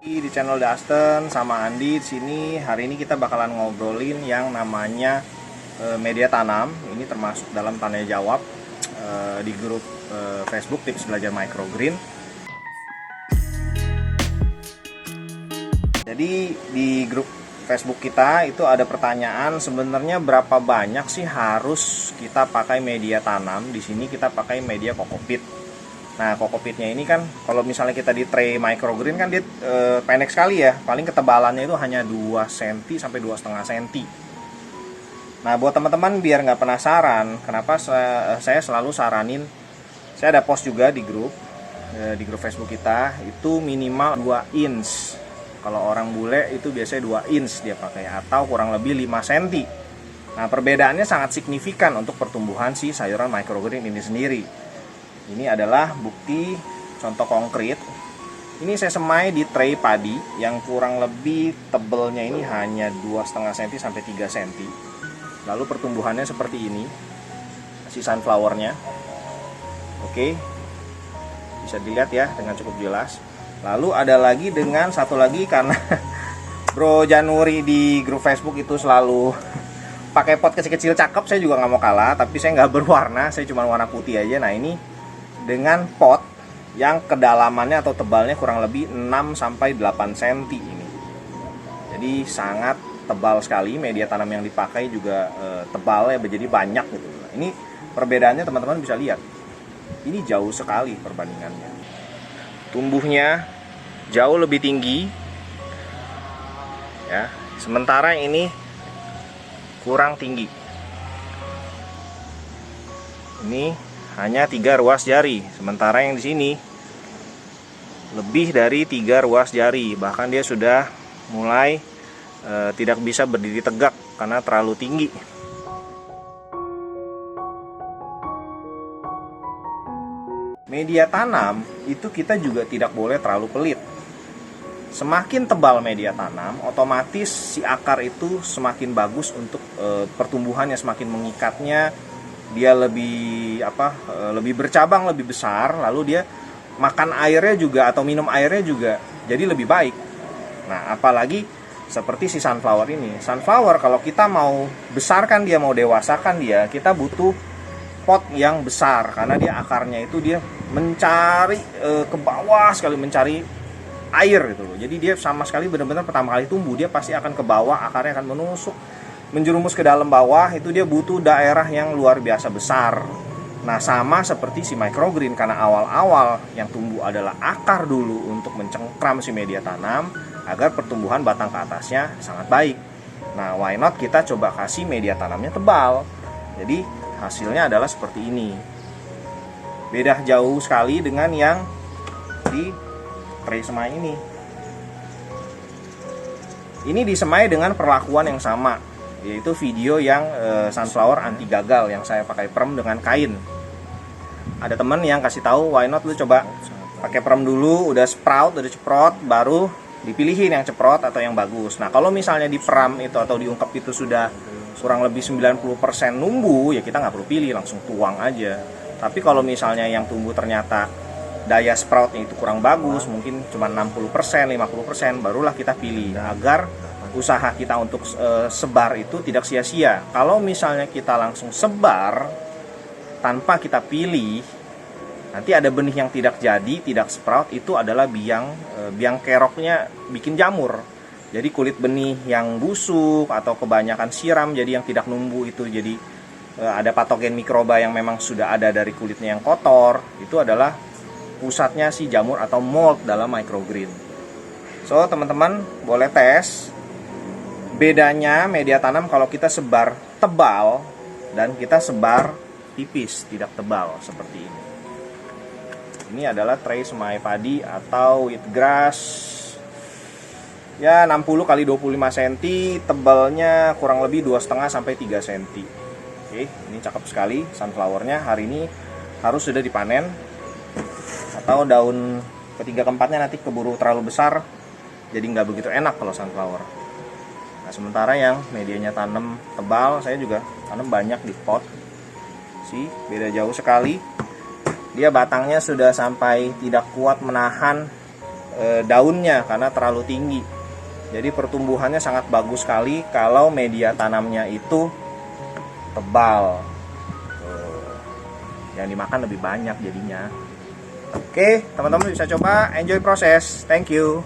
Di channel Dustin sama Andi di sini. Hari ini kita bakalan ngobrolin yang namanya media tanam. Ini termasuk dalam tanya jawab di grup Facebook Tips Belajar Microgreen. Jadi di grup Facebook kita itu ada pertanyaan, sebenarnya berapa banyak sih harus kita pakai media tanam? Di sini kita pakai media kokopit. Nah, kokopitnya ini kan kalau misalnya kita di tray microgreen kan dia pendek sekali ya. Paling ketebalannya itu hanya 2 cm sampai 2,5 cm. Nah, buat teman-teman biar nggak penasaran, kenapa saya selalu saranin, saya ada post juga di grup Facebook kita, itu minimal 2 inch. Kalau orang bule itu biasanya 2 inch dia pakai, atau kurang lebih 5 cm. Nah, perbedaannya sangat signifikan untuk pertumbuhan si sayuran microgreen ini sendiri. Ini adalah bukti contoh konkret. Ini saya semai di tray padi yang kurang lebih tebelnya ini hanya 2,5 cm sampai 3 cm. Lalu pertumbuhannya seperti ini. Si sunflowernya. Oke. Bisa dilihat ya dengan cukup jelas. Lalu ada lagi dengan satu lagi, karena Bro Januari di grup Facebook itu selalu pakai pot kecil-kecil cakep, saya juga nggak mau kalah, tapi saya nggak berwarna, saya cuma warna putih aja. Nah, ini dengan pot yang kedalamannya atau tebalnya kurang lebih 6 sampai 8 cm ini. Jadi sangat tebal sekali, media tanam yang dipakai juga tebal ya, jadi banyak gitu. Nah, ini perbedaannya teman-teman bisa lihat. Ini jauh sekali perbandingannya. Tumbuhnya jauh lebih tinggi. Ya, sementara ini kurang tinggi. Ini hanya 3 ruas jari, sementara yang di sini lebih dari 3 ruas jari. Bahkan dia sudah mulai tidak bisa berdiri tegak karena terlalu tinggi. Media tanam itu kita juga tidak boleh terlalu pelit. Semakin tebal media tanam, otomatis si akar itu semakin bagus untuk pertumbuhannya, semakin mengikatnya. Dia lebih lebih bercabang, lebih besar, lalu dia makan airnya juga atau minum airnya juga jadi lebih baik. Nah, apalagi seperti si sunflower ini. Sunflower kalau kita mau besarkan dia, mau dewasakan dia, kita butuh pot yang besar karena dia akarnya itu dia mencari ke bawah sekali, mencari air gitu loh. Jadi dia sama sekali benar-benar pertama kali tumbuh dia pasti akan ke bawah, akarnya akan menusuk, menjerumus ke dalam bawah. Itu dia butuh daerah yang luar biasa besar. Nah, sama seperti si microgreen, karena awal-awal yang tumbuh adalah akar dulu untuk mencengkram si media tanam agar pertumbuhan batang ke atasnya sangat baik. Nah, why not kita coba kasih media tanamnya tebal. Jadi hasilnya adalah seperti ini. Beda jauh sekali dengan yang di tray semai ini. Ini disemai dengan perlakuan yang sama, yaitu video yang sunflower anti gagal yang saya pakai perem dengan kain. Ada temen yang kasih tahu, why not lu coba pakai perem dulu, udah sprout, udah ceprot, baru dipilihin yang ceprot atau yang bagus. Nah, kalau misalnya di peram itu atau diungkep itu sudah kurang lebih 90% numbuh, ya kita nggak perlu pilih, langsung tuang aja. Tapi kalau misalnya yang tumbuh ternyata daya sproutnya itu kurang bagus, mungkin cuma 60%, 50%, barulah kita pilih agar usaha kita untuk sebar itu tidak sia-sia. Kalau misalnya kita langsung sebar tanpa kita pilih, nanti ada benih yang tidak jadi, tidak sprout, itu adalah biang keroknya bikin jamur. Jadi kulit benih yang busuk atau kebanyakan siram jadi yang tidak numbuh itu jadi ada patogen mikroba yang memang sudah ada dari kulitnya yang kotor. Itu adalah pusatnya si jamur atau mold dalam microgreen. So, teman-teman boleh tes bedanya media tanam kalau kita sebar tebal dan kita sebar tipis, tidak tebal seperti ini. Ini adalah tray semai padi atau wheatgrass. Ya, 60 x 25 cm, tebalnya kurang lebih 2,5 sampai 3 cm. Oke, ini cakep sekali sunflowernya. Hari ini harus sudah dipanen, atau daun ketiga keempatnya nanti keburu terlalu besar, jadi nggak begitu enak kalau sunflower. Nah, sementara yang medianya tanam tebal, saya juga tanam banyak di pot. Beda jauh sekali. Dia batangnya sudah sampai tidak kuat menahan daunnya karena terlalu tinggi. Jadi pertumbuhannya sangat bagus sekali kalau media tanamnya itu tebal. Yang dimakan lebih banyak jadinya. Oke, teman-teman bisa coba, enjoy proses. Thank you.